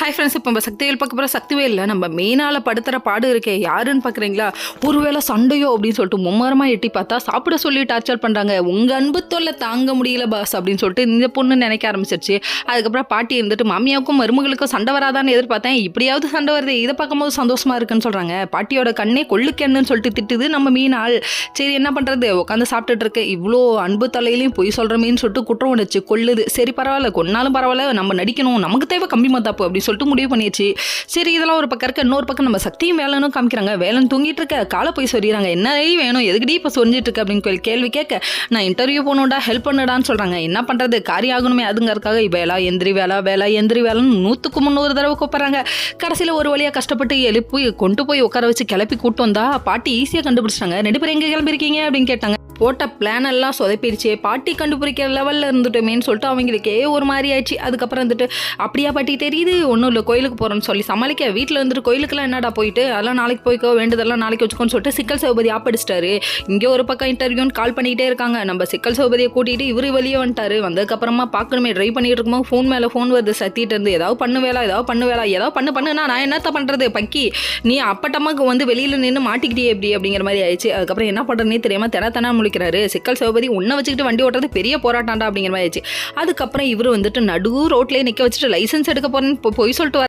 Hi friends, இப்போ நம்ம சக்திவேல் பார்க்க போகிற சக்திவேல் நம்ம மெயினால் படுத்துகிற பாடு இருக்கே யாருன்னு பார்க்குறீங்களா? ஒருவேளை சண்டையோ அப்படின்னு சொல்லிட்டு மும்மரமாக எட்டி பார்த்தா சாப்பிட சொல்லி டார்ச்சர் பண்ணுறாங்க. உங்கள் அன்பு தொல்லை தாங்க முடியல பாஸ் அப்படின்னு சொல்லிட்டு இந்த பொண்ணு நினைக்க ஆரம்பிச்சிருச்சு. அதுக்கப்புறம் பாட்டி இருந்துட்டு மாமியாவுக்கும் மருமகளுக்கும் சண்டை வராதான்னு எதிர்பார்த்தேன், இப்படியாவது சண்டை வருது, இதை பார்க்கும்போது சந்தோஷமாக இருக்குன்னு சொல்கிறாங்க. பாட்டியோட கண்ணே கொள்ளுக்கென்னு சொல்லிட்டு திட்டுது நம்ம மீனால். சரி என்ன பண்ணுறது, உட்காந்து சாப்பிட்டுட்டு இருக்கு. இவ்வளோ அன்பு தலையிலையும் பொய் சொல்கிறமேன்னு சொல்லிட்டு குற்றம் உணர்ச்சி கொள்ளுது. சரி பரவாயில்ல, கொன்னாலும் பரவாயில்ல, நம்ம நடிக்கணும், நமக்கு தேவை கம்பி மத்தாப்பு அப்படின்னு சொல்லிட்டு முடிவு பண்ணிடுச்சு. சரி இதெல்லாம் ஒரு பக்கம் இருக்க, இன்னொரு பக்கம் நம்ம சக்தியும் வேலனும் காமிக்கிறாங்க. வேலன் தூங்கிட்டு இருக்க, காலை போய் சொல்லிடுறாங்க. என்ன வேணும், எதுக்கடி இப்போ சொஞ்சிட்டு இருக்கு அப்படின்னு கேள்வி கேட்க, நான் இன்டர்வியூ போகணும்டா, ஹெல்ப் பண்ணுடான்னு சொல்றாங்க. என்ன பண்றது, காரியம் ஆகணுமே, அதுங்கிறதுக்காக வேலா எந்திரி வேலா வேலா எந்திரி வேலைன்னு 100க்கு 300 தடவை கூப்பிடுறாங்க. கடைசியில் ஒரு வழியாக கஷ்டப்பட்டு எழுப்பி கொண்டு போய் உட்கார வச்சு கிளப்பி கூட்டு வந்தா பாட்டி ஈஸியாக கண்டுபிடிச்சிட்டாங்க. 2 பேரும் எங்கே கிளம்பிருக்கீங்க அப்படின்னு கேட்டாங்க. போட்ட பிளான் எல்லாம் சொதப்பிடுச்சு, பாட்டி கண்டுபிடிக்கிற லெவலில் இருந்துட்டோமேன்னு சொல்லிட்டு அவங்களுக்கே ஒரு மாதிரி ஆயிடுச்சு. அதுக்கப்புறம் வந்துட்டு அப்படியா பாட்டி தெரியுது, ஒன்றும் இல்லை கோயிலுக்கு போகிறோன்னு சொல்லி சமாளிக்க, வீட்டில் வந்துட்டு கோயிலுக்குலாம் என்னடா போயிட்டு அதெல்லாம் நாளைக்கு போய்க்கோ, வேண்டுதெல்லாம் நாளைக்கு வச்சுக்கோன்னு சொல்லிட்டு சிக்கல் சிவபதி ஆப்படிச்சிட்டாரு. இங்கே ஒரு பக்கம் இன்டர்வியூன்னு கால் பண்ணிக்கிட்டே இருக்காங்க. நம்ம சிக்கல் சிவபதியை கூட்டிகிட்டு இவர் வெளியே வந்துட்டாரு. வந்ததுக்கப்புறமா பார்க்கணுமே, ட்ரை பண்ணிட்டு இருக்கும்போது ஃபோன் மேலே ஃபோன் வருது சத்திட்டு இருந்து. ஏதாவது பண்ணு வேலை, ஏதாவது பண்ணுனா நான் என்னத்த பண்ணுறது பக்கி, நீ அப்பட்டமாக்கு வந்து வெளியில் நின்று மாட்டிக்கிட்டே அப்படிங்கிற மாதிரி ஆயிடுச்சு. அதுக்கப்புறம் என்ன பண்ணுறதுனே தெரியாமல் தெனா முழிக்கிறாரு. சிக்கல் சிவபதி உன்னை வச்சுக்கிட்டு வண்டி ஓட்டுறது பெரிய போராட்டாண்டா அப்படிங்கிற மாதிரி ஆயிடுச்சு. அதுக்கப்புறம் இவர் வந்துட்டு நடு ரோட்லேயே நிற்க வச்சுட்டு லைசன்ஸ் எடுக்க போறேன்னு போய் சொல்லிட்டு